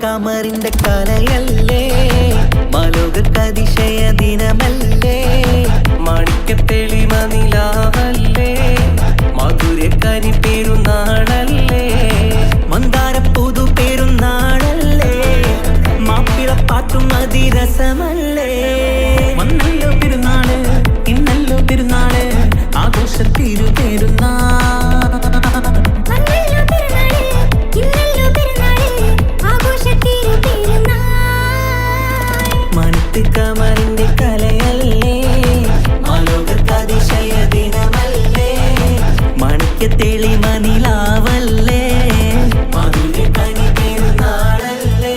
കമറിന്റെ കലയല്ലേ, മാലോകർക്കതിശയ ദിനമല്ലേ, മാണിക്യത്തെളിമ നിലാവല്ലേ, മധുരക്കനി പെരുന്നാളല്ലേ, മന്ദാര പുതു പെരുന്നാളല്ലേ, മാപ്പിളപ്പാട്ടും അതിരസമല്ലേ. വന്നല്ലോ പെരുന്നാള്, ഇന്നല്ലോ പെരുന്നാള്, ആഘോഷത്തിരു പെരുന്നാൾ. കമറിന്റെ കലയല്ലേ, മാലോകർക്കതിശയ ദിനമല്ലേ, മാണിക്യത്തെളിമ നിലാവല്ലേ, മധുരക്കനി പെരുന്നാളല്ലേ.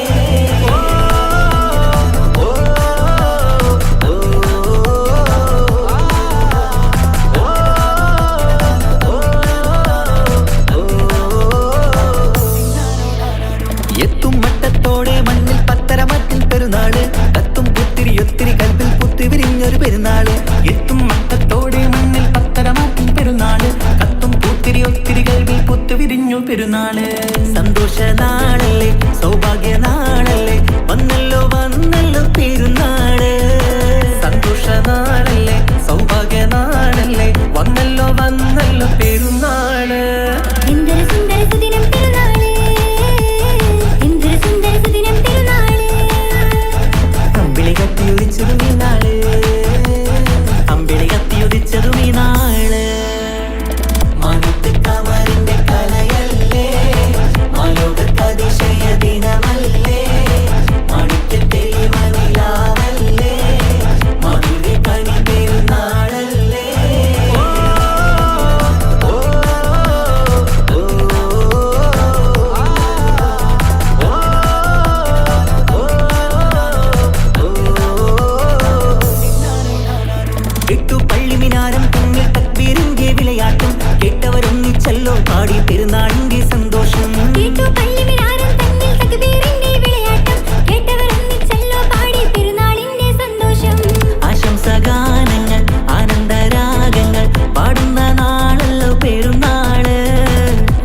എത്തും മട്ടത്തോടെ മണ്ണിൽ പത്തരമറ്റിൽ പെരുന്നാള്, കത്തും പുത്തിരി ഒത്തിരി കൽപ്പിൽ പുത്തി വിരിഞ്ഞൊരു പെരുന്നാള്. എത്തും മട്ടത്തോടെ മണ്ണിൽ പത്തരമറ്റിൽ പെരുന്നാള്, കത്തും പുത്തിരി ഒത്തിരി കൽപ്പിൽ പുത്തി വിരിഞ്ഞു പെരുന്നാള്. സന്തോഷ നാളല്ലേ, സൗഭാഗ്യ നാളല്ലേ, വന്നല്ലോ വന്നല്ലോ പെരുന്നാള്. സന്തോഷ നാളല്ലേ, സൗഭാഗ്യ നാളല്ലേ, വന്നല്ലോ വന്നല്ലോ പെരുന്നാള്. കേട്ടവരൊന്നിച്ചല്ലോ പാടി പെരുന്നാളിന്റെ സന്തോഷം. ആശംസഗാനങ്ങൾ ആനന്ദരാഗങ്ങൾ പാടുന്ന നാളല്ലോ പെരുന്നാള്.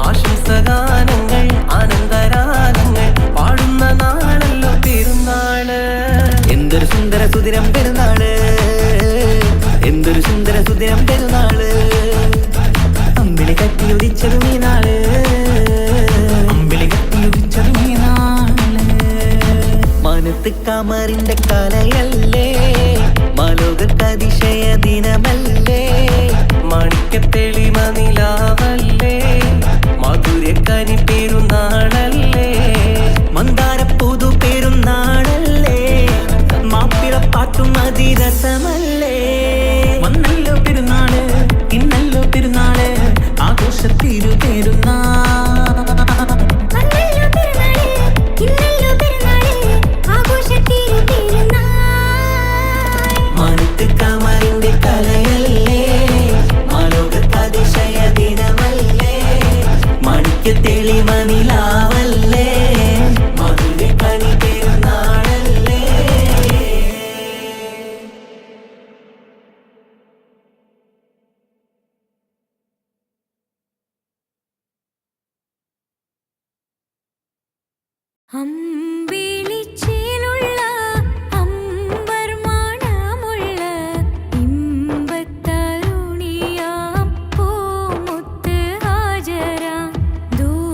ആശംസഗാനങ്ങൾ ആനന്ദരാഗങ്ങൾ പാടുന്ന നാളല്ലോ പെരുന്നാള്. എന്തൊരു സുന്ദര സുദിനം പെരുന്നാള്, എന്തൊരു സുന്ദര സുദിനം പെരുന്നാള്. അമ്പിളി കത്തിയുദിച്ചതും ഈ നാള്, അമ്പിളി കത്തിയുദിച്ചതും ഈ നാള്. മാനത്ത് കമറിന്റെ കലയല്ലേ, മാലോകർക്കതിശയ ദിനമല്ലേ, മാണിക്യത്തെളിമ നിലാവല്ലേ, മധുരക്കനി പെരുന്നാളല്ലേ, മന്ദാര പുതു പെരുന്നാളല്ലേ, മാപ്പിളപ്പാട്ടും അതിരസമല്ലേ. വന്നല്ലോ പെരുന്നാള്, ഇന്നല്ലോ പെരുന്നാള്, ആഘോഷത്തിരു പെരുന്നാൾ. മാനത്ത് കമറിന്റെ കലയല്ലേ, മാലോകർക്കതിശയ ദിനമല്ലേ, മാണിക്യത്തെളിമ നിലാവല്ലേ, മധുരക്കനി പെരുന്നാളല്ലേ. അമ്പിളിച്ചേലുള്ള അമ്പർ മണമുള്ള ഇമ്പത്തരുണിയാം പൂമുത്ത് ഹാജര, ദൂതരിബ്രാഹിം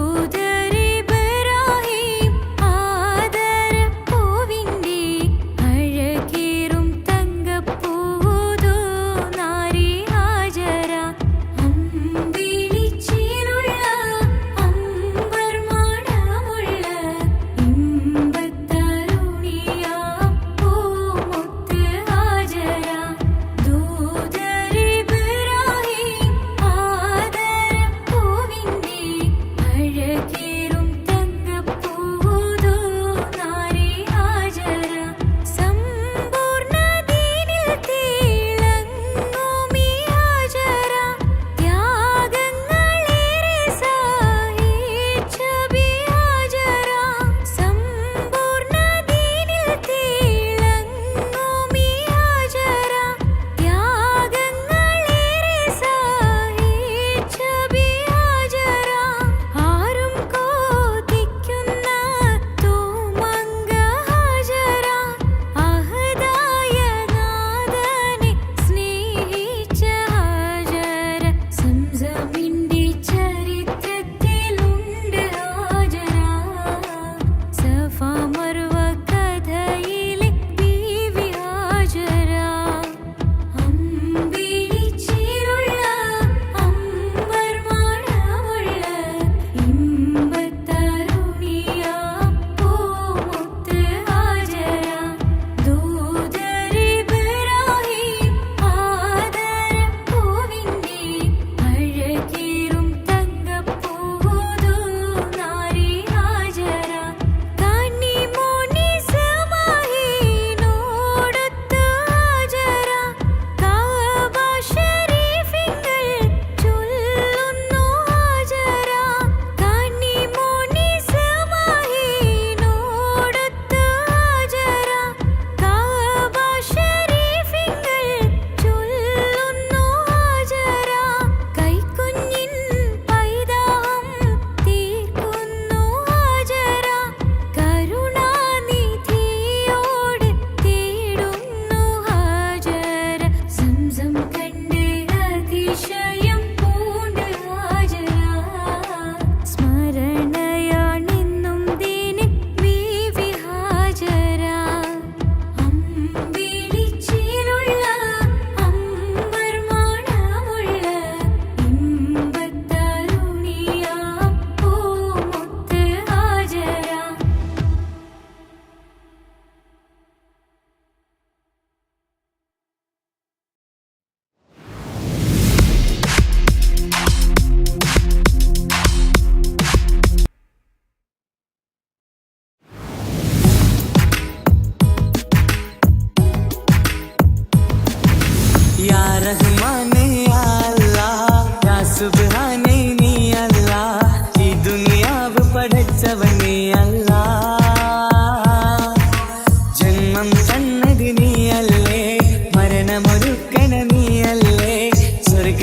ആദരപ്പൂവിന്റെ അഴകേറും തങ്കപ്പൂതോ നാരി ഹാജര. അമ്പിളിച്ചേലുള്ള അമ്പർ മണമുള്ള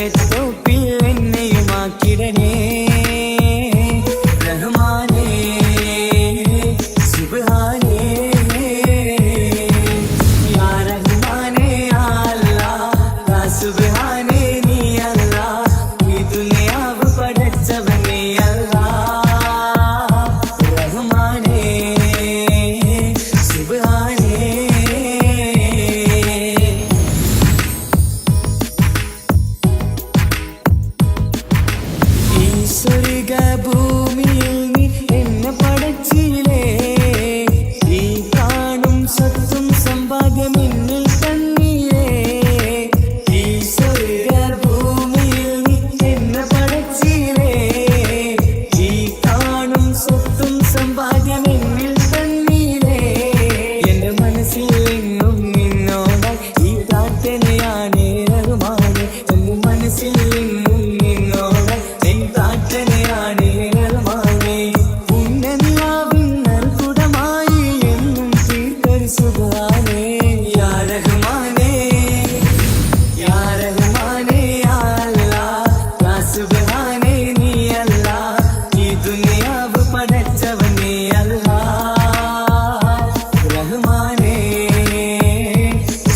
സ്വർഗത്തോപ്പിൽ എന്നെയുമാക്കിടണേ റഹ്മാനേ സുബ്ഹാനേ യാ റഹ്മാനേ യാ അല്ലാഹ് യാ സുബ്ഹാനേ നീ അല്ലാഹ് ഈ ദുനിയാവ് പടച്ചവനേ അല്ലാഹ് റഹ്മാനേ സുബ്ഹാനേ സ്വർഗഭൂമിയിൽ നീ എന്നെ പടച്ചിലേ ഈ കാണും സ്വത്തും സമ്പാദ്യം എന്നിൽ തന്നീരേ ഈ സ്വർഗഭൂമിയിൽ നീ എന്നെ പടച്ചിലേ ഈ കാണും സ്വത്തും സമ്പാദ്യം എന്നിൽ തന്നീരേ എന്റെ മനസ്സിൽ എങ്ങും നിന്നോടായി ഈ പ്രാർത്ഥനയാണ് റഹ്മാനേ എന്റെ മനസ്സിൽ എങ്ങും നിന്നോടായി എൻ പ്രാർത്ഥനയാണ് റഹ്മാനേ പുണ്യനിലാവിൻ നൽകുടമായി എന്നും തീർത്തൊരു സുബ്ഹാനേ യാ റഹ്മാനേ യാ റഹ്മാനേ യാ അല്ലാഹ് യാ സുബ്ഹാനേ നീ അല്ലാഹ് ഈ ദുനിയാവ് പടച്ചവനേ അല്ലാഹ് റഹ്മാനേ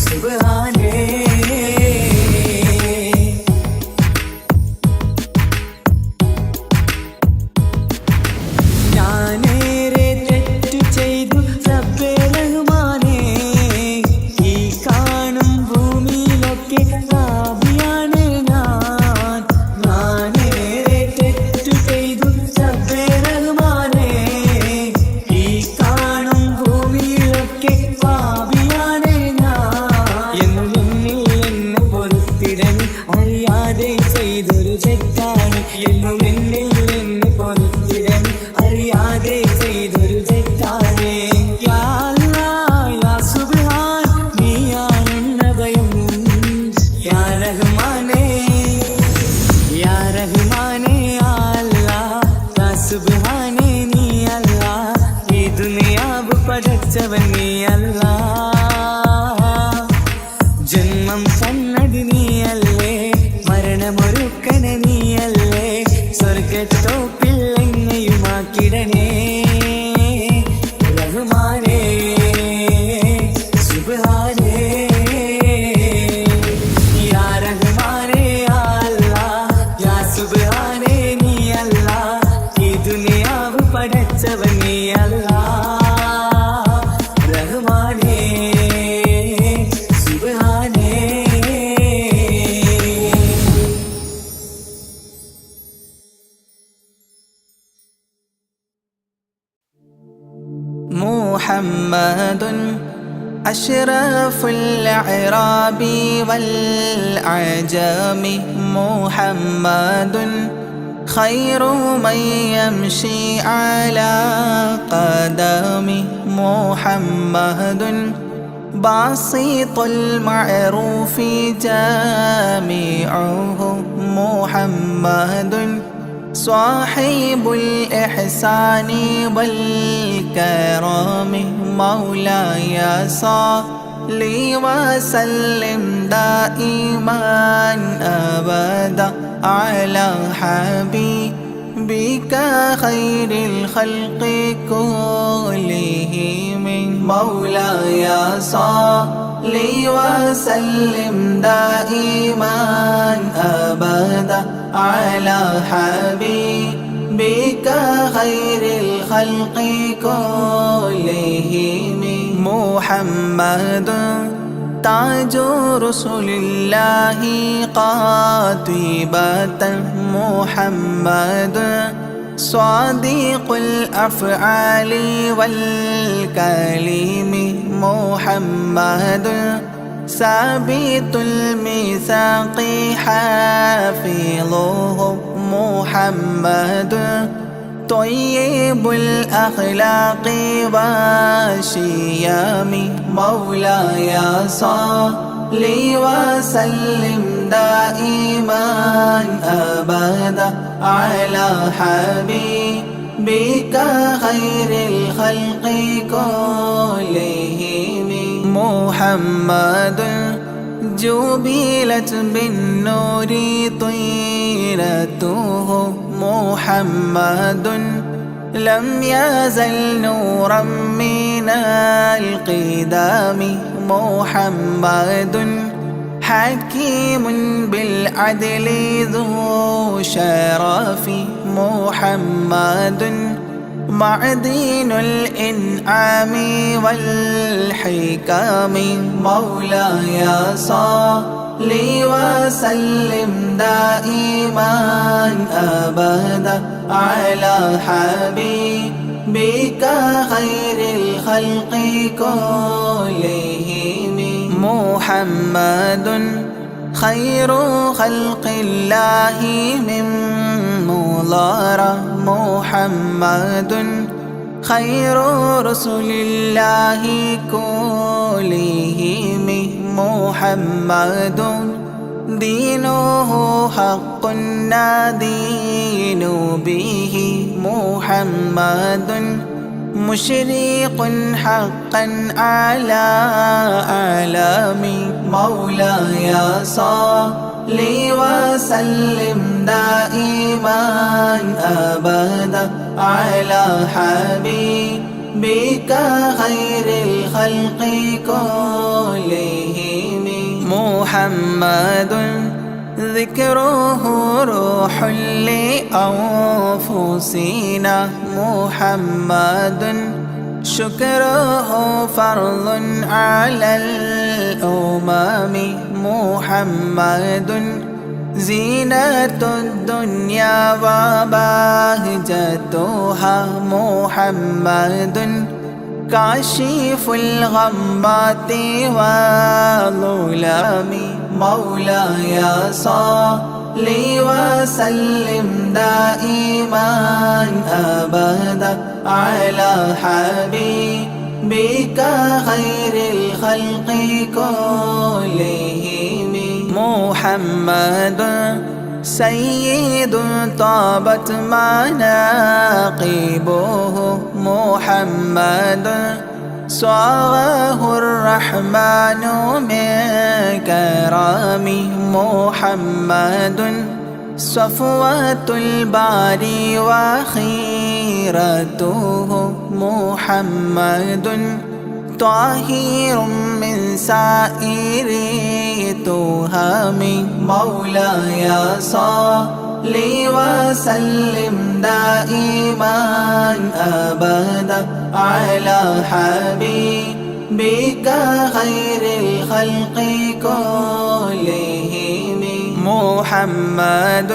സുബ്ഹാനേ ഞാനേറെ തെറ്റു ചെയ്തു റബ്ബേ റഹ്മാനേ ഈ കാണും ഭൂമിയിലൊക്കെ പാപിയാണ് ഞാനേറെ തെറ്റു ചെയ്തു റബ്ബേ റഹ്മാനേ ഈ കാണും ഭൂമിയിലൊക്കെ പാപിയാണ് എന്നും എന്നിൽ എന്നെ പൊറുത്തിടണി അറിയാതെ ചെയ്തൊരു തെറ്റാണ് എന്നും എന്നിൽ എന്നെ പൊറുത്തിടണി അറിയാതെ ചെയ്തൊരു തെറ്റാണ് യാ അല്ലാഹ് യാ സുബ്ഹാൻ നീയാണെന്ന ഭയം യാ റഹ്മാനേ യാ റഹ്മാനേ യാ അല്ലാഹ് യാ സുബ്ഹാനേ നീ അല്ലാഹ് ഈ ദുനിയാവ് പടച്ചവൻ നീ അല്ലാഹ് ജന്മം തന്നത് നീയല്ലേ മരണമൊരുക്കണ നീയല്ലേ സ്വർഗത്തോപ്പിൽ എന്നെയുമാക്കിടണേ റഹ്മാനേ സുബ്ഹാനേ യാ റഹ്മാനേ യാ അല്ലാഹ് യാ സുബ്ഹാനേ നീ അല്ലാഹ് ഈ ദുനിയാവ് പടച്ചവൻ നീ അല്ലാഹ് റഹ്മാനേ സുബ്ഹാനേ محمد أشرف الأعراب والأعجام محمد خير من يمشي على قدم محمد باسط المعروف جامعه محمد صاحب الإحسان والكرم مولاي صل وسلم دائما أبدا على حبيبك خير الخلق كلهم مولاي صل وسلم دائما أبدا على حبيبك خير الخلق كلهم محمد تاج رسل الله قاطبة محمد صادق الأفعال والكلم محمد ثابت الميثاق حافظه محمد طيب الأخلاق والشيام مولاي صل وسلم دائما أبدا على حبيبك خير الخلق كلهم محمد جبلت بالنور طيرته محمد لم يزل نورا من القدام محمد حكيم بالعدل ذو شرف محمد معدن الإنعام والحكام مولاي صل وسلم دائما أبدا على حبيبك خير الخلق كلهم محمد خير خلق الله من مضار محمد خير رسل الله كلهم محمد دينه حق ندين به محمد مشرق حقا على أعلام مولاي صل وسلم دائما أبدا على حبيبك خير الخلق كلهم محمد ذكره روح لأنفسنا محمد شكره فرض على الأمم محمد زينة الدنيا وبهجتها محمد كاشف الغمات والظلام مولاي صل وسلم دائما أبدا على حبيبك خير الخلق كلهم محمد سيد طابت مناقبه محمد صاغه الرحمن من كرم محمد صفوة الباري وخيرته محمد طاهر من سائر تهم مولاي صل وسلم دائما أبدا على حبيبك خير الخلق كلهم محمد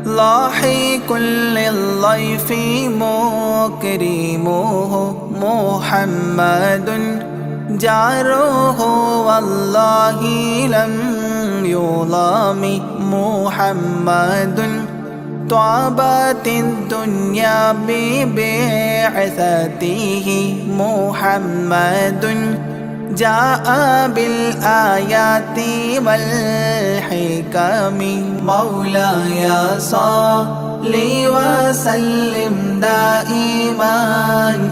لاحق للضيف مكرمه محمد جاره والله لم يظلم محمد طابت الدنيا ببعثته محمد جاء بالآيات والحكم مولاي صل وسلم دائما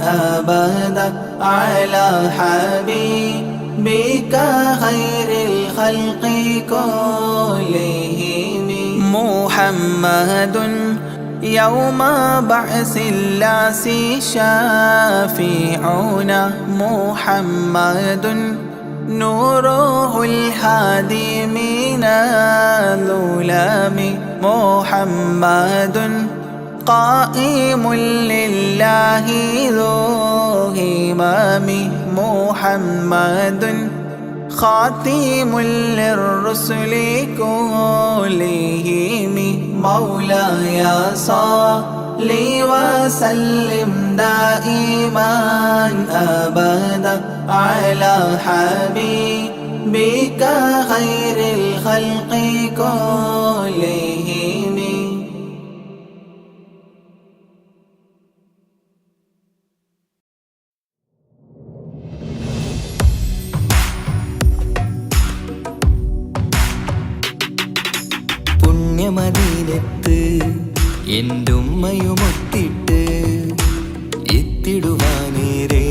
أبدا على حبيبك خير الخلق كلهم محمد يوم بعث الناس شافعنا محمد نوره الهادي من الظلام محمد قائم لله ذو همام محمد خاتم للرسل كلهم مولاي صل وسلم دائما أبدا على حبيبك خير الخلق كلهم പുണ്യമദീനത്ത് എന്റുമ്മയുമൊത്തിട്ട് എത്തിടുവാനേരേ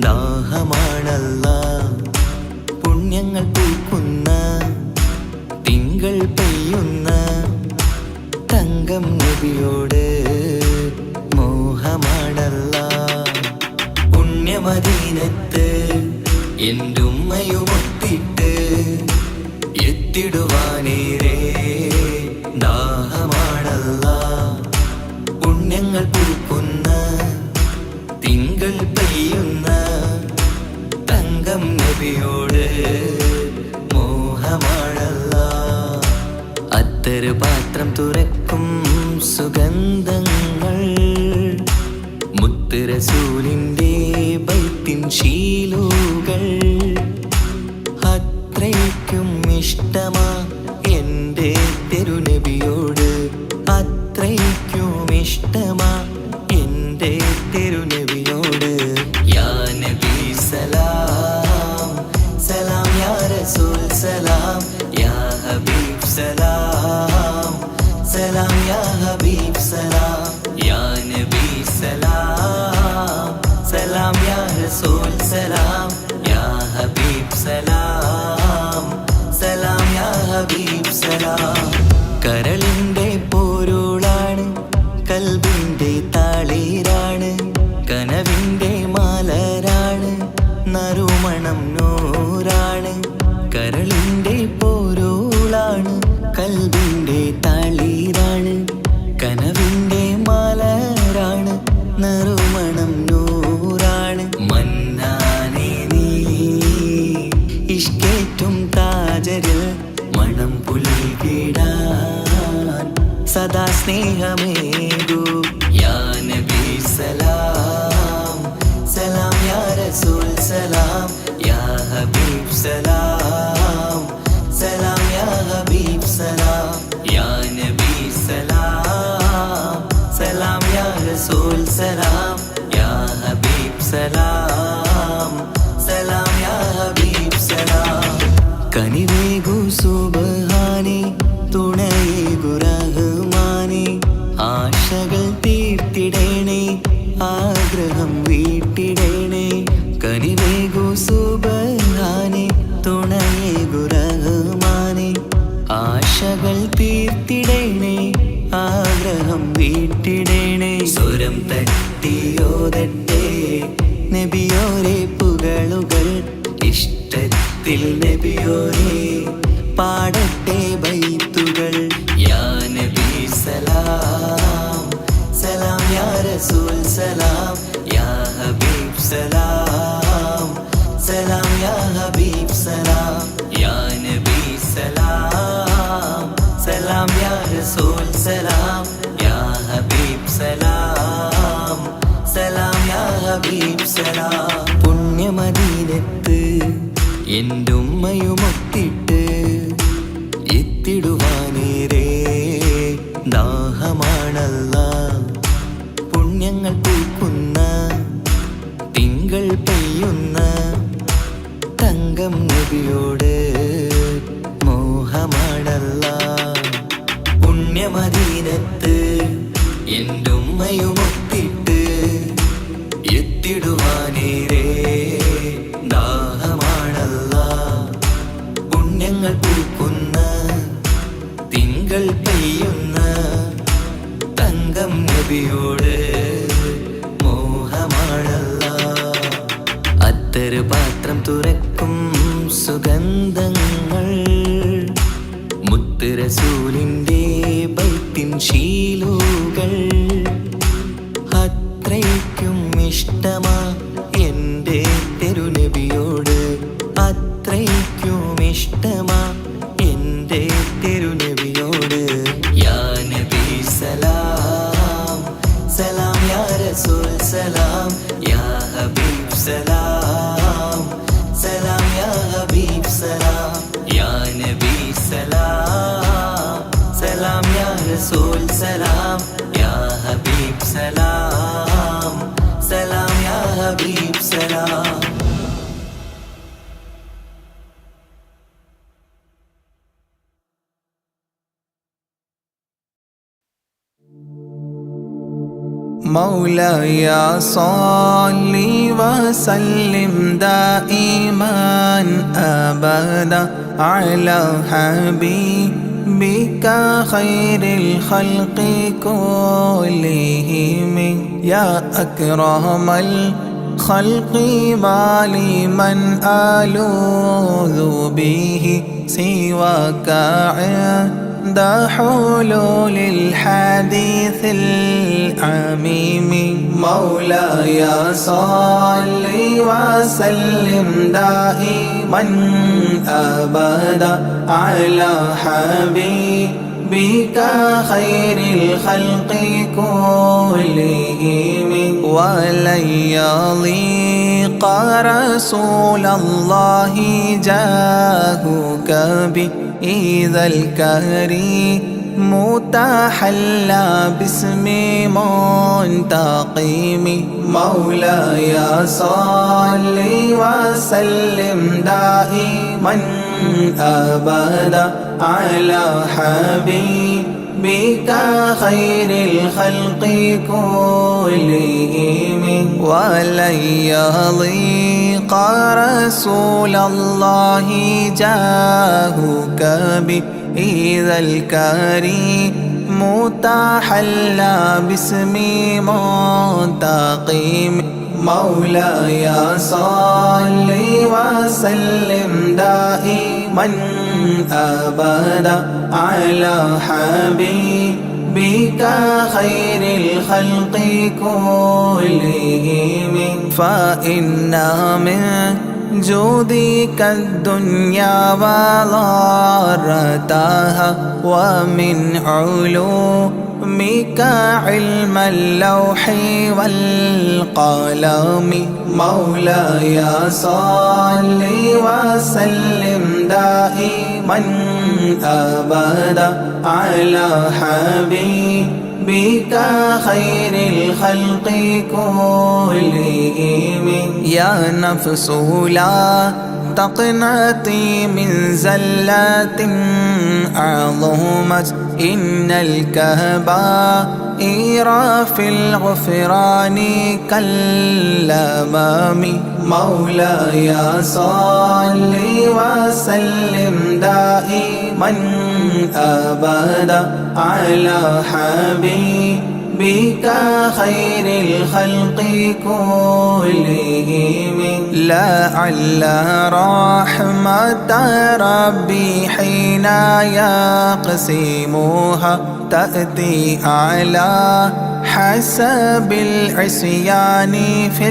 ദാഹമാണല്ല പുണ്യങ്ങൾ പൂക്കുന്ന തിങ്കൾ പെയ്യുന്ന തങ്കം നബിയോട് മോഹമാണല്ലാ. പുണ്യമദീനത്ത് എന്റുമ്മയുമൊത്തിട്ട് എത്തിടുവാനേറെ ദാഹമാണല്ലാ. പുണ്യങ്ങൾ പൂക്കുന്ന തിങ്കൾ പെയ്യുന്ന തങ്കം നബിയോട് മോഹമാണല്ലാ. അത്തറ് പാത്രം തുറക്കും സുഗന്ധങ്ങൾ മുത്ത് റസൂലിൻ്റെ ബൈത്തിൻ ശീലുകൾ. അത്രയ്ക്കും ഇഷ്ടമാ എൻ്റെ തിരുനബിയോട്, അത്രയ്ക്കും ഇഷ്ടമാ എൻ്റെ തിരുനബിയോട്. യാ നബി സലാം സലാം, യാ റസൂൽ സലാം, യാ ഹബീബ് സലാം സലാം, യാ ഹബീബ് സലാം, യാ നബി സലാം സലാം, യാ റസൂൽ സലാം, യാ ഹബീബ് സലാം സലാം, യാ ഹബീബ് സലാം. കരളിൻ്റെ പോരുളാണ്, കൽബിൻ്റെ താളീരാണ്, കനവിൻ്റെ മാലരാണ്, നറുമണം നൂറാണ്. കരളിൻ്റെ പോരുളാണ്, കൽബിൻ്റെ താളീരാണ്, കനവിൻ്റെ മാലരാണ്, നറുമണം നൂറാണ്. മന്നാനേ നീ ഇഷ്കേറ്റും താജരിൽ മണം പുൽകിടാൻ സദാ സ്നേഹമേകൂ. യാ നബി സലാം സലാം, യാ റസൂൽ സലാം, യാ ഹബീബ് സലാം സലാം, യാ ഹബീബ് സലാം, യാ നബി സലാം സലാം, യാ റസൂൽ സലാം, യാ ഹബീബ് സലാം സലാം, യാ ഹബീബ് സലാം. കനിവേകു സുബ്ഹാനേ, തുണയേകു റഹ്മാനേ, ആശകൾ തീർത്തിടേണേ, ആഗ്രഹം വീട്ടിടേണേ. കനിവേകു സുബ്ഹാനേ, തുണയേകു റഹ്മാനേ, ആശകൾ തീർത്തിടേണേ, ആഗ്രഹം വീട്ടിടേണേ. സ്വരം തട്ടിയോതട്ടെ നബിയോരെ പുകളുകൾ, ഇഷ്ടത്തിൽ നബിയോരെ പാടട്ടെ ബൈത്തുകൾ. യാ നബി സലാം സലാം, യാ റസൂൽ സലാം, യാ ഹബീബ് സലാം സലാം, യാ ഹബീബ് സലാം, യാ നബി സലാം സലാം, യാ റസൂൽ സലാം, യാ ഹബീബ് സലാം സലാം, യാ ഹബീബ് സലാം. പുണ്യമദീനത്ത് എന്റുമ്മയുമൊത്തിട്ട് എത്തിടുവാനേറെ ദാഹമാണല്ലാ. പുണ്യങ്ങൾ പൂക്കുന്ന തിങ്കൾ പെയ്യുന്ന തങ്കം നബിയോട് മോഹമാണല്ലാ. പുണ്യമദീനത്ത് എന്റുമ്മയുമൊത്തിട്ട് എത്തിടുവാനേറെ ദാഹമാണല്ലാ. പുണ്യങ്ങൾ പൂക്കുന്ന തിങ്കൾ പെയ്യുന്ന തങ്കം നബിയോട് മോഹമാണല്ലാ. അത്തറ് പാത്രം തുറക്കും സുഗന്ധങ്ങൾ മുത്ത് റസൂലിൻ്റെ ബൈത്തിൻ ശീലുകൾ. അത്രയ്ക്കും ഇഷ്ടമാ എൻ്റെ തിരുനബിയോട്, അത്രയ്ക്കും ഇഷ്ടമാ എൻ്റെ തിരുനബിയോട്. യാ നബി സലാം സലാം, യാ റസൂൽ സലാം, യാ ഹബീബ് സലാം സലാം, യാ ഹബീബ് സലാം, യാ നബി സലാം സലാം, യാ റസൂൽ സലാം, യാ ഹബീബ് സലാം സലാം, യാ ഹബീബ് സലാം. مولاي صل وسلم دائما أبدا على حبيبك بك خير الخلق كلهم يا أكرم الخلق ما لي من ألوذ به سواك عند حلول الحديث العميم مولاي صل وسلم دائما أبدا على حبيبك خير الخلق كلهم ولن يضيق رسول الله جاهك بإذا الكريم متحلى باسم منتقم مولاي صل وسلم دائما أبدا على حبيبك خير الخلق كلهم ولن يضيق رسول الله جاهك بإذا الكريم متحلى باسم منتقم مولاي صل وسلم دائما أبدا على حبيبك خير الخلق كلهم فإن من جودك الدنيا وضارتها ومن علومك علم اللوح والقلم مولاي صل وسلم دائما أبدا على حبيبك خير الخلق كلهم يا نفس لا تقنطي من زلات عظمت إن الكبائر في الغفران كالأمام مولاي صل وسلم دائما أبدا على حبيبك خير الخلق كلهم لعل رحمة ربي حين يقسمها تأتي على حسب العصيان في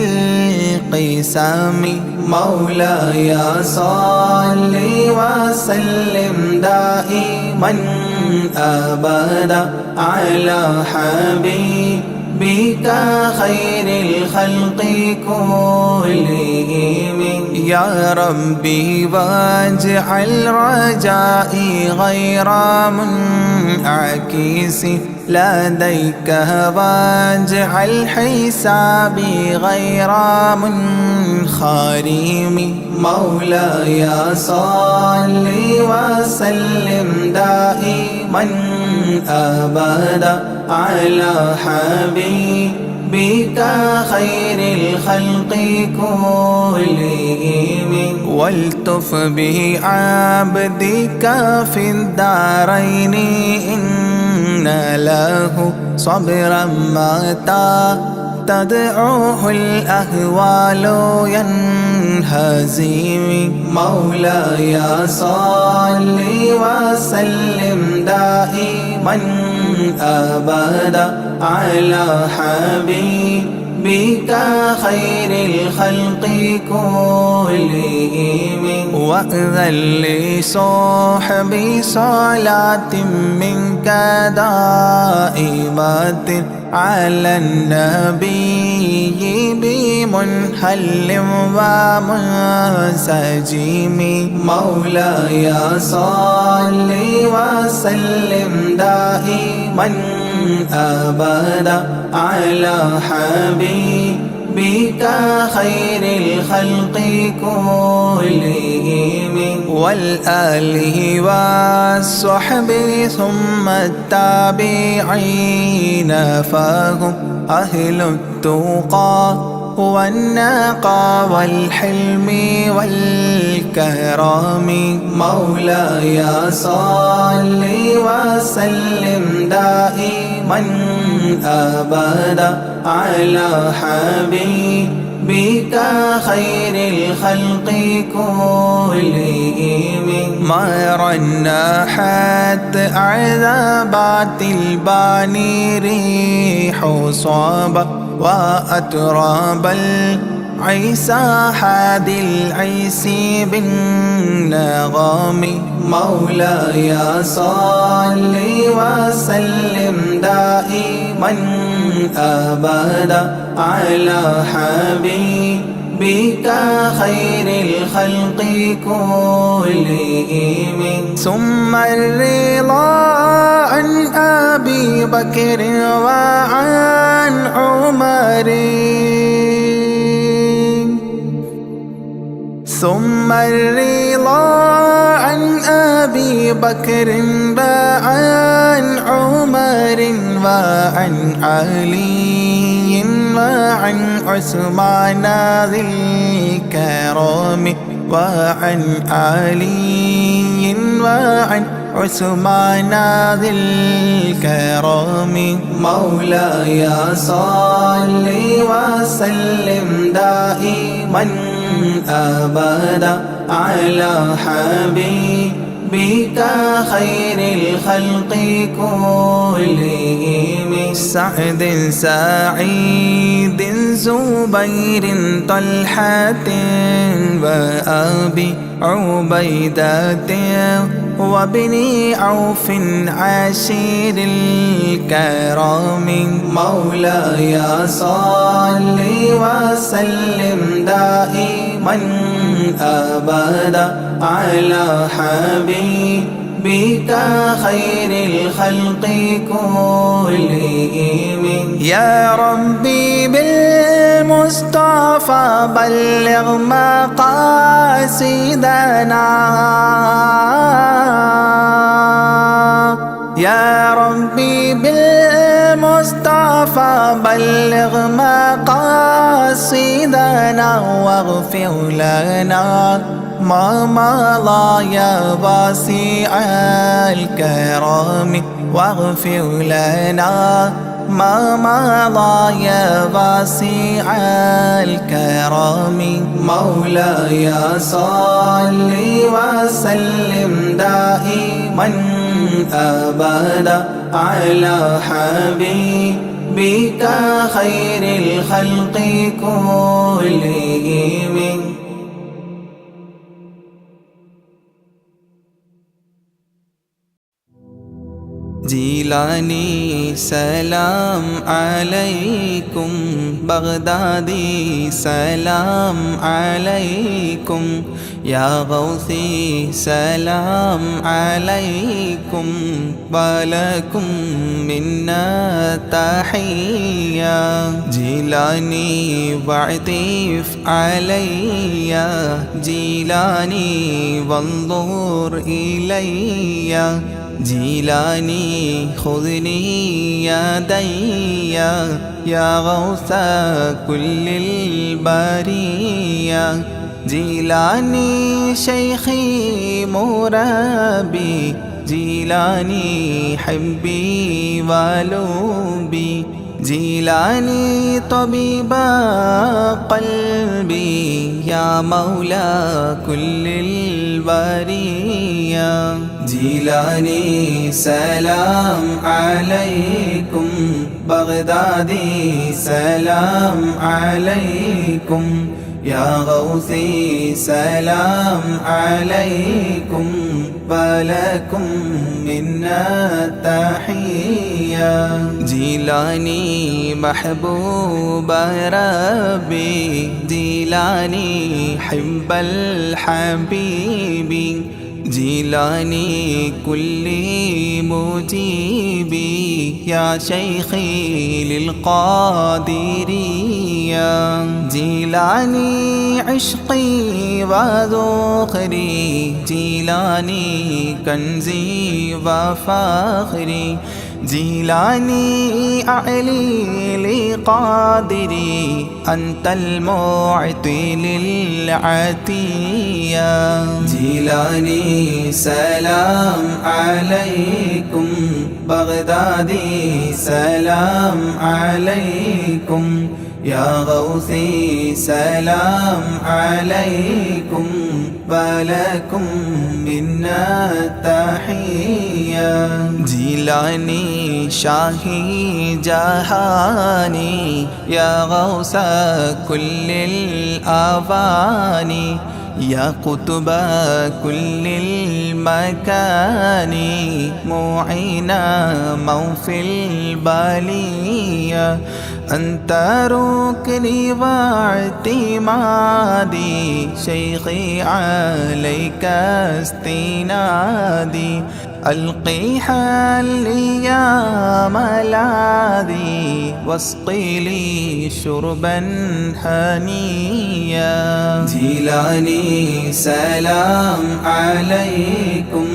القسم مولاي صل وسلم دائما أبدا على حبيبك خير الخلق كلهم يا ربي واجعل رجائي غير منعكس لديك واجعل حسابي غير منخرم مولاي صل وسلم دائما أبدا على حبيبك خير الخلق كلهم والتف بعبدك في الدارين إن له صبرا متى تدعوه الأهوال ينهزم مولاي صل وسلم دائما أبدا على حبيبك خير الخلق كلهم وأذن لصحبي صلاة منك دائمة على النبي بمنحل ومنسجم مولاي صل وسلم دائما أبدا على حبيبك خير الخلق كلهم والآله والصحب ثم التابعين فهم أهل التقى والنقى والحلم والكرم. مولاي صل وسلم دائما أبدا على حبيبك خير الخلق كلهم. ما رنحت عذابات الباني ريح صابا وأتراب العيسى حاد العيس بالنغم. مولاي صل وسلم دائما أبدا على حبيبك خير الخلق كلهم. ثم الرضا عن أبي بكر وعن عمر. ثم الرضا عن أبي بكر وعن عمر وعن علي وعن عثمان ذي الكرم. وعن علي وعن عثمان ذي الكرم. مولاي صل وسلم دائما أبدا على حبيبك خير الخلق كلهم. سعد سعيد زبير طلحة وأبي عبيدة وابن عوف عشير الكرام. مولاي صل وسلم دائما أبدا على حبيبك خير الخلق كلهم. يا ربي بالمصطفى بلغ مقاصدنا. يا ربي بالمصطفى بلغ مقاصدنا واغفر لنا ما مضى يا واسع الكرم. واغفر لنا ما مضى يا واسع الكرم. مولاي صل وسلم دائما أبدا على حبيبك خير الخلق كلهم. جيلاني سلام عليكم. بغدادي سلام عليكم. يا غوثي سلام عليكم. ولكم منا تحية. جيلاني واعطف علي. جيلاني وانظر إلي. جيلاني خذني يدي يا غوث كل البرية. جيلاني شيخي مرابي. جيلاني حبي ولوبي. جيلاني طبيب قلبي يا مولى كل البرية. جيلاني سلام عليكم. بغدادي سلام عليكم. يا غوثي سلام عليكم. ولكم منا تحية. جيلاني محبوب ربي. جيلاني حب الحبيب. جيلاني كل مجيبي يا شيخي للقادرية. جيلاني عشقي وذخري. جيلاني كنزي وفخري. جيلاني أعلي لقادري أنت المعطي للعطية جيلاني سلام عليكم بغدادي سلام عليكم يا غوثي سلام عليكم ولكم منا التحية جيلاني شاهي جهاني يا غوث كل الأواني يا قطب كل المكان معينا موفي البالية أنت ركني واعتمادي شيخي عليك استنادي ألقي حلي يا ملاذي واسقي لي شربا هنيا جيلاني سلام عليكم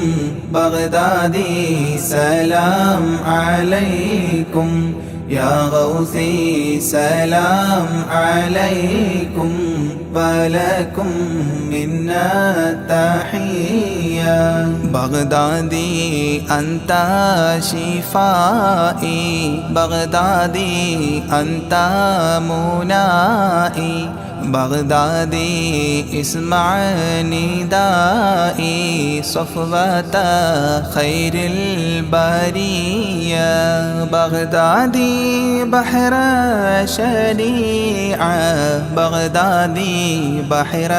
بغدادي سلام عليكم يا غوثي سلام عليكم ولكم منا التحية بغدادي أنت شفائي بغدادي أنت منائي بغدادي اسمع ندائي صفوة خير البرية بغدادي بحر شريعة بغدادي بحر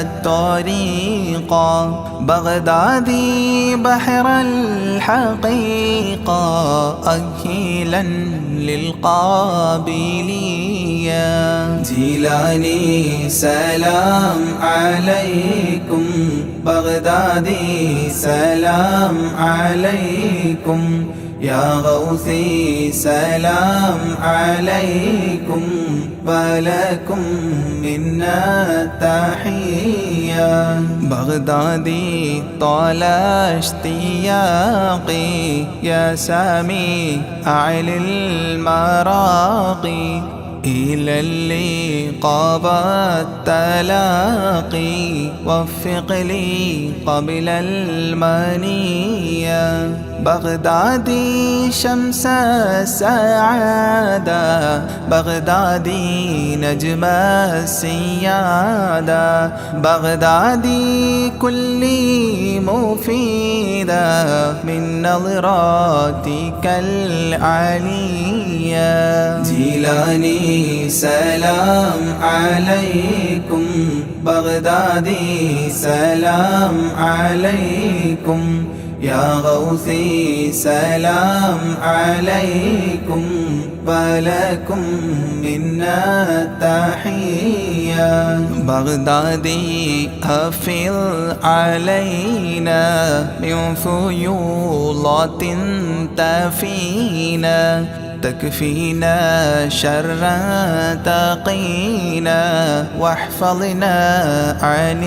الطريقة بغدادي بحر الحقيقة أكيلا للقابلية جيلاني سلام عليكم بغدادي سلام عليكم يا غوثي سلام عليكم ولكم منا التحية بغدادي طال اشتياقي يا سامي أعل المراقي إلى اللقاء والتلاقي وفق لي قبل المنية بغدادي شمس السعادة بغدادي نجم السيادة بغدادي كلي مفيدة من نظراتك العلية جيلاني سلام عليكم بغدادي سلام عليكم يا غوثي سلام عليكم ولكم منا التحية بغدادي أفض علينا من فيوضات تفينا تكفينا شرا تقينا واحفظنا عن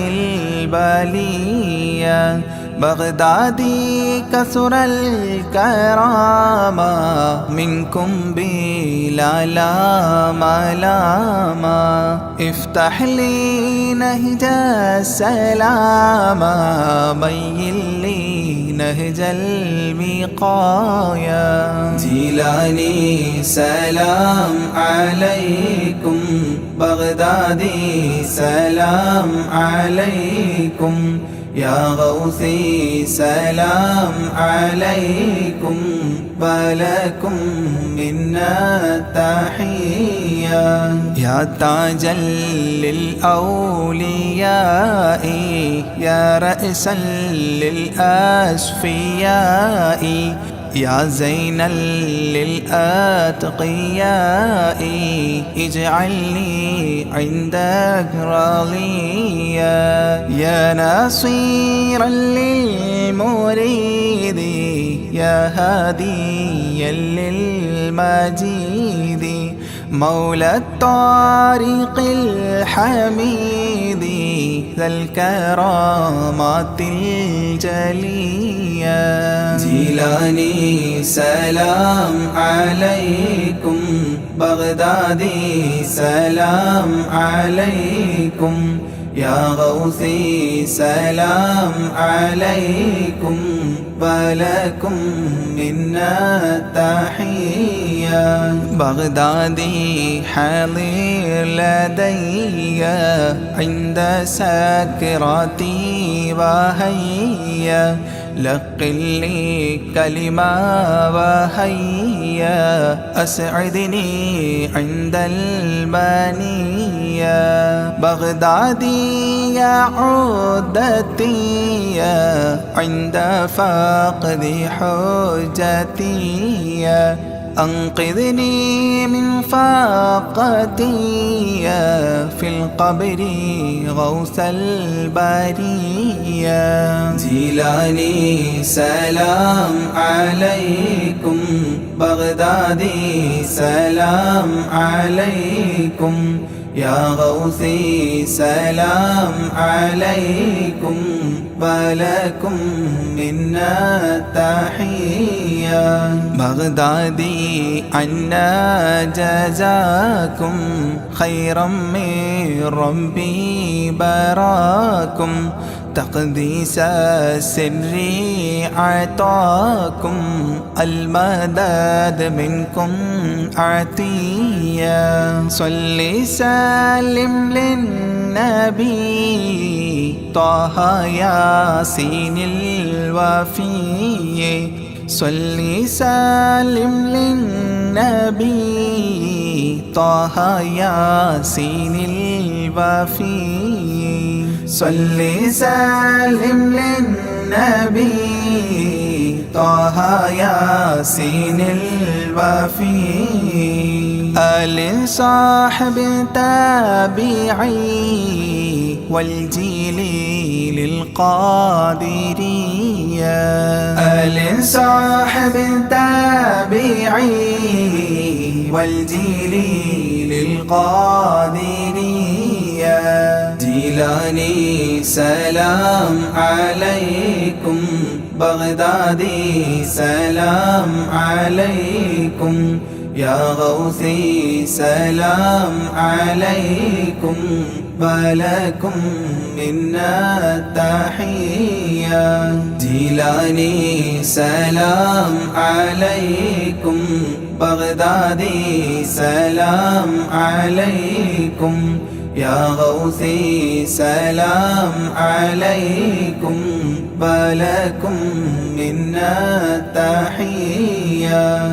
البلية بغدادي كثر الكرامة منكم بلا لاما لاما افتح لي نهج السلامة بين لي نهج الوقاية جيلاني سلام عليكم بغدادي سلام عليكم يا غوثي سلام عليكم ولكم منا التحية يا تاجا للأولياء يا رأسا للأصفياء يا زينا للأتقياء اجعلني عندك راضيا يا ناصيرا للمريد يا هاديا للمجيد مولى الطارق الحميد ذا الكرامات الجلية جيلاني سلام عليكم بغدادي سلام عليكم يا غوثي سلام عليكم ولكم منا تحية بغدادي حاضر لدي عند سكراتي وهيا لقل لي كلمة وهيا أسعدني عند المنية بغدادي يا عودتي عند فقد حجتي أنقذني من فاقتي في القبر غوث البرية جيلاني سلام عليكم بغدادي سلام عليكم يا غوثي سلام عليكم ولكم منا تحية بغدادي عنا جزاكم خيرا من ربي براكم تقديس السر عطاكم المدد منكم عطية صل سلم للنبي طه ياسين الوفي صل سلم للنبي طه ياسين الوفي صل سلم للنبي طه ياسين الوفي آل صاحب تابعي والجيل للقادرية آل صاحب تابعي والجيل للقادرية جيلاني سلام عليكم بغدادي سلام عليكم يا غوثي سلام عليكم ولكم منا تحية جيلاني سلام عليكم بغدادي سلام عليكم يا غوثي سلام عليكم ولكم منا تحية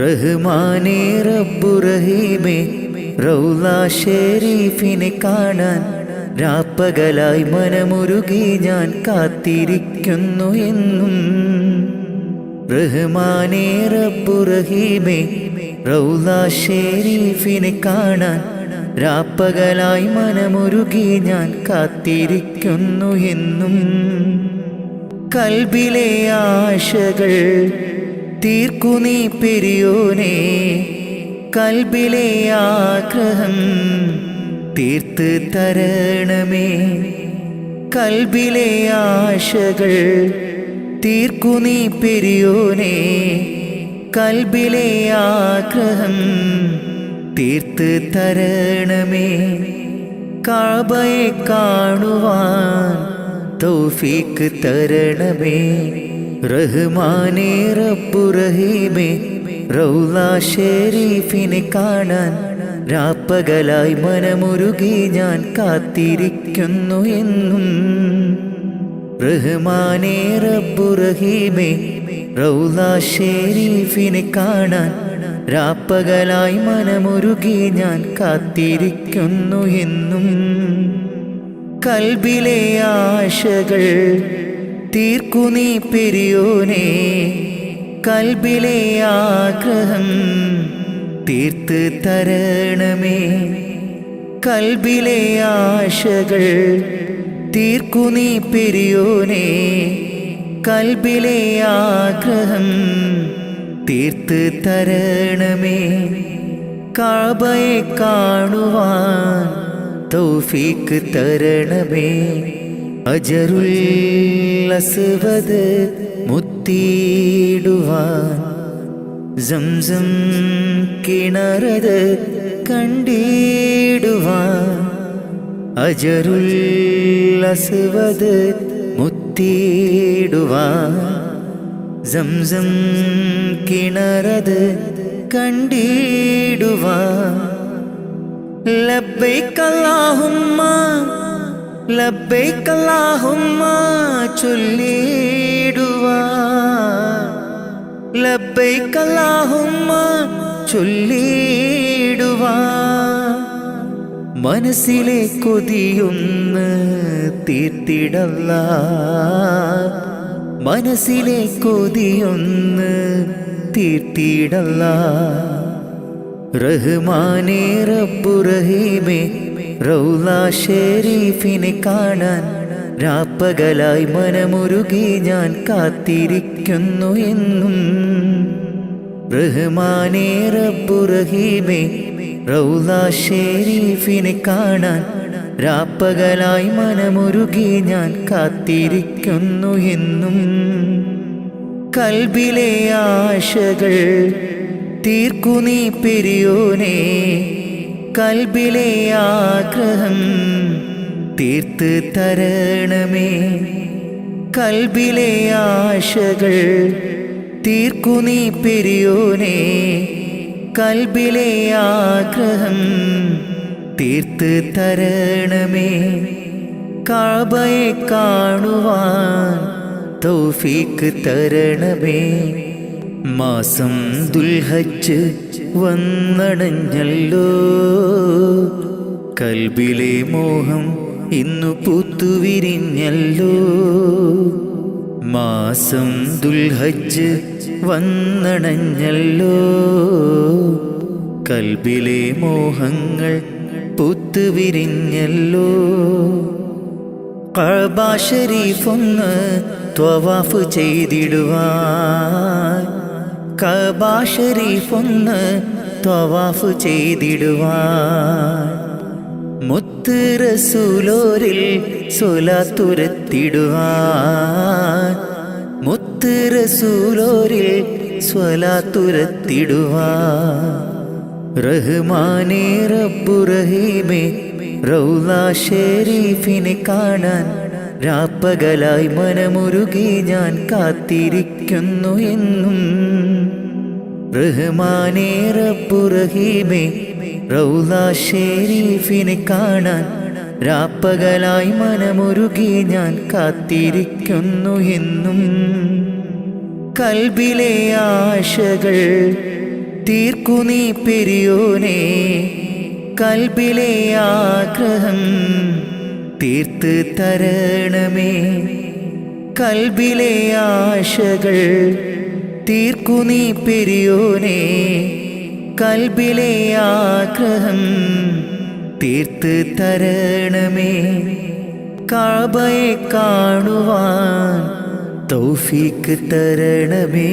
റഹ്മാനേ റബ്ബു റഹീമേ റൗള ഷരീഫിനെ കാണാൻ രാപ്പകലായി മനമുരുകി ഞാൻ കാത്തിരിക്കുന്നു എന്നും. റഹ്മാനേ റബ്ബു റഹീമേ റൗള ഷരീഫിനെ കാണാൻ രാപ്പകലായി മനമുരുകി ഞാൻ കാത്തിരിക്കുന്നു എന്നും. കൽബിലെ ആശകൾ തീർക്കു നീ പെരിയോനേ, കൽബിലെ ആഗ്രഹം തീർത്ത് തരണമേ. കൽബിലെ ആശകൾ തീർക്കു നീ പെരിയോനേ, കൽബിലെ ആഗ്രഹം തീർത്ത് തരണമേ. കഅബയെ കാണുവാൻ തൗഫീഖ് തരണമേ. റഹ്മാനേ റബ്ബു റഹീമേ റൗള ഷരീഫിനെ കാണാൻ രാപ്പകലായി മനമുരുകി ഞാൻ കാത്തിരിക്കുന്നു എന്നും. റഹ്മാനേ റബ്ബു റഹീമേ റൗള ഷരീഫിനെ കാണാൻ രാപ്പകലായി മനമുരുകി ഞാൻ കാത്തിരിക്കുന്നു എന്നും. കൽബിലെ ആശകൾ തീർക്കു നീ പെരിയോനേ, കൽബിലെ ആഗ്രഹം തീർത്ത് തരണമേ. കൽബിലെ ആശകൾ തീർക്കു നീ പെരിയോനേ, കൽബിലെ ആഗ്രഹം തീർത്ത് തരണമേ. കഅബയെ കാണുവാൻ തൗഫീഖ് തരണമേ. അജറുൽ അസ്വദ് മുത്തിയിടുവാൻ സംസം കിണറത് കണ്ടിടുവാൻ. അജറുൽ അസ്വദ് മുത്തിയിടുവാൻ സംസം കിണറത് കണ്ടിടുവാൻ. ലബ്ബൈക അല്ലാഹുമ്മ ലബ്ബൈക അല്ലാഹുമ്മ ചൊല്ലിടുവാൻ. ലബ്ബൈക അല്ലാഹുമ്മ ചൊല്ലിടുവാൻ. മനസ്സിലെ കൊതിയൊന്ന് തീർത്തിടല്ലാ, മനസ്സിലെ കൊതിയൊന്ന് തീർത്തിടല്ലാ. റഹ്മാനേ റബ്ബു റഹീമേ റൗള ഷരീഫിനെ കാണാൻ രാപ്പകലായി മനമുരുകി ഞാൻ കാത്തിരിക്കുന്നു എന്നും. റഹ്മാനേ റബ്ബു റഹീമേ റൗള ഷരീഫിനെ കാണാൻ രാപ്പകലായി മനമുരുകി ഞാൻ കാത്തിരിക്കുന്നു എന്നും. കൽബിലെ ആശകൾ തീർക്കു നീ പെരിയോനേ, കൽബിലെ ആഗ്രഹം തീർത്ത് തരണമേ. കൽബിലെ ആശകൾ തീർക്കു നീ പെരിയോനേ, കൽബിലെ ആഗ്രഹം തീർത്ത് തരണമേ. കഅബയെ കാണുവാൻ തൗഫീഖ് തരണമേ. മാസം ദുൽഹജ്ജ് വന്നടഞ്ഞല്ലോ, കൽബിലെ മോഹം ഇന്നു പൂത്തുവിരിഞ്ഞല്ലോ. മാസം ദുൽഹജ്ജ് വന്നടഞ്ഞല്ലോ, കൽബിലെ മോഹങ്ങൾ പൂത്തുവിരിഞ്ഞല്ലോ. കഅബ ശരീഫൊന്ന് ത്വവാഫ് ചെയ്തിടുവാൻ, കഅബ ശരീഫൊന്ന് ത്വവാഫ് ചെയ്തിടുവാൻ. മുത്ത് റസൂലോരിൽ സ്വലാത്തുരത്തിടുവാൻ, മുത്ത് റസൂലോരിൽ സ്വലാത്തുരത്തിടുവാൻ. റഹ്മാനേ റബ്ബു റഹീമേ റൗള ഷരീഫിനെ കാണാൻ രാപ്പകലായി മനമുരുകി ഞാൻ കാത്തിരിക്കുന്നു എന്നും. റഹ്മാനേ റബ്ബു റഹീമേ റൗള ഷരീഫിനെ കാണാൻ രാപ്പകലായി മനമുരുകി ഞാൻ കാത്തിരിക്കുന്നു എന്നും. കൽബിലെ ആശകൾ തീർക്കു നീ പെരിയോനെ കൽബിലെ ആഗ്രഹം തീർത്ത് തരണമേ. കൽബിലെ ആശകൾ തീർക്കു നീ പെരിയോനെ കൽബിലെ ആഗ്രഹം തീർത്ത് തരണമേ. കഅബയെ കാണുവാൻ തൗഫീക്ക് തരണമേ.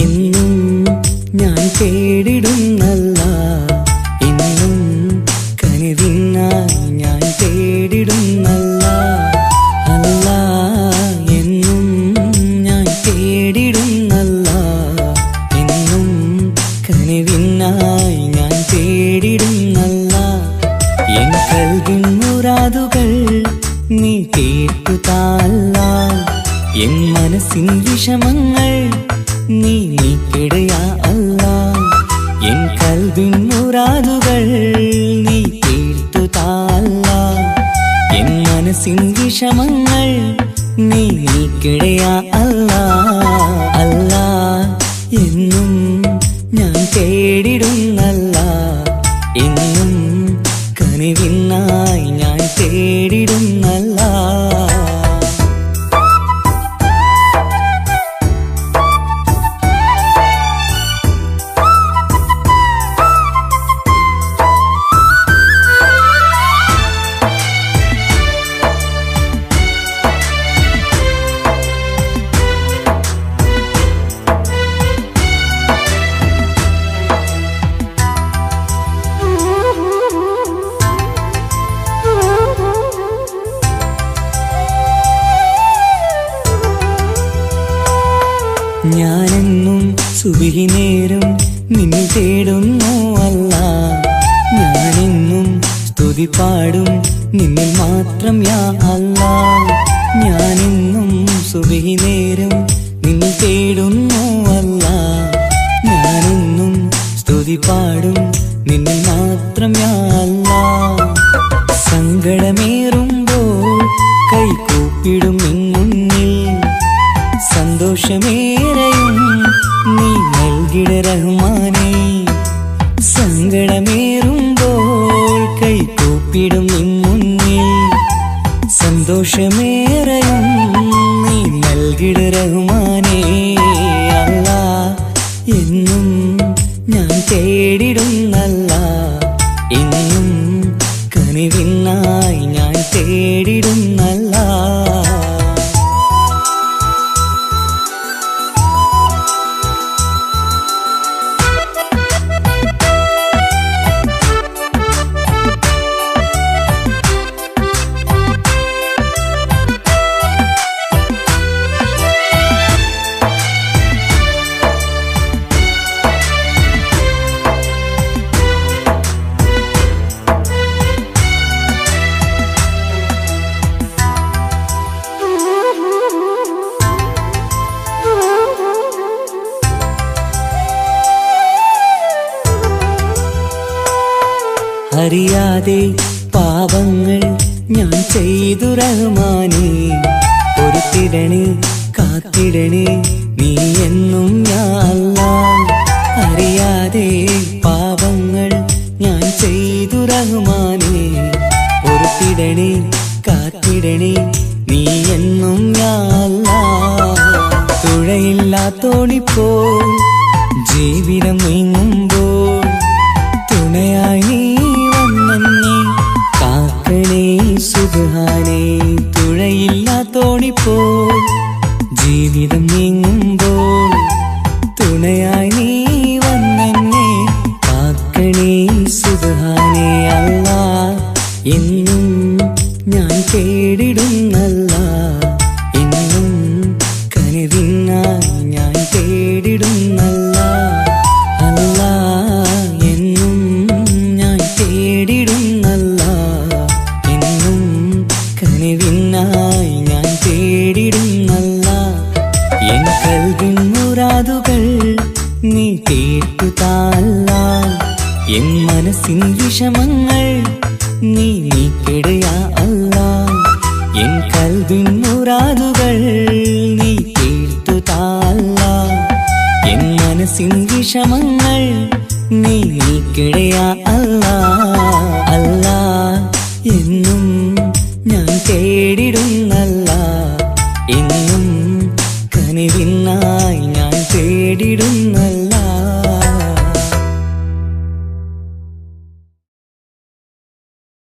എന്നും ഞാൻ തേടിടുന്നല്ല, എന്നും കനിവിനായി ഞാൻ തേടിടുന്നല്ല. അല്ല എന്നും ഞാൻ തേടിടുന്നല്ല, എന്നും കനിവിനായി ഞാൻ തേടിടുന്നല്ല. എൻ കൽവിൻ മുറാദുകൾ നീ തീർത്തുതാല്ല, എൻ മനസ്സിൻ വിഷമങ്ങൾ നീ നീക്കിടയാ അല്ലാ. എൻ കൽബിൻ മുറാദുകൾ നീ തീർത്തുതാല്ല, എൻ മനസ്സിൻ വിഷമങ്ങൾ നീ നീക്കിടയാ അല്ലാ. അല്ലാ എന്നും ഞാൻ തേടിടുന്നല്ല, എന്നും കനിവിനായി ഞാൻ തേടിടുന്നല്ല. ഞാനെന്നും സുബഹി നേരം നിന്നെ തേടുന്നു അല്ലാ. ഞാനെന്നും സ്തുതി പാടും നിന്നിൽ മാത്രം യാ അല്ലാ. ഞാനെന്നും സുബഹി നേരം നിന്നെ തേടുന്നു അല്ലാ. ഞാനെന്നും സ്തുതി പാടും നിന്നിൽ മാത്രം യാ അല്ലാ. സങ്കടമേറുമ്പോൾ കൈകൂപ്പിടും നിന്നുന്നിൽ, സന്തോഷമേറെയും നീ നൽകിട റഹ്മാനേ. സങ്കടമേറുമ്പോൾ കൈകൂപ്പിടും നിന്നുന്നിൽ, സന്തോഷമേറെയും നീ നൽകിട റഹ്മാനേ. അല്ലാ എന്നും ഞാൻ തേടിടുന്നല്ല, എന്നും കനിവിനായി ഞാൻ തേടിടുന്നല്ല. അറിയാതെ പാപങ്ങൾ ഞാൻ ചെയ്തു റഹ്മാനേ. പൊറുത്തിടണേ കാത്തിടണേ നീ എന്നും യാ അല്ലാ. അറിയാതെ പാപങ്ങൾ ഞാൻ ചെയ്തു റഹ്മാനേ. പൊറുത്തിടണേ കാത്തിടണേ നീ എന്നും യാ അല്ലാ. തുഴയില്ലാത്തോണിപ്പോൾ ജീവിതം നീങ്ങുമ്പോൾ തുണയായി നീ വന്നെന്നെ കാക്കണേ സുബ്ഹാനേ. തുഴയില്ലാത്തോണിപ്പോൾ ജീവിതം നീങ്ങുമ്പോൾ തുണയായി നീ വന്നെന്നെ കാക്കണേ സുബ്ഹാനേ. അല്ലാ എന്നും ഞാൻ തേടിടുന്നല്ല, എന്നും കനിവിൻ തീർത്തു താല്ല എൻ മനസ്സിൻ വിഷമങ്ങൾ നീ നീക്കിടയാ അല്ല എൻ കൽവിൻ മുറാദുകൾ നീ തീർത്തു താല്ല എൻ മനസ്സിൻ വിഷമങ്ങൾ നീ നീക്കിടയാ അല്ല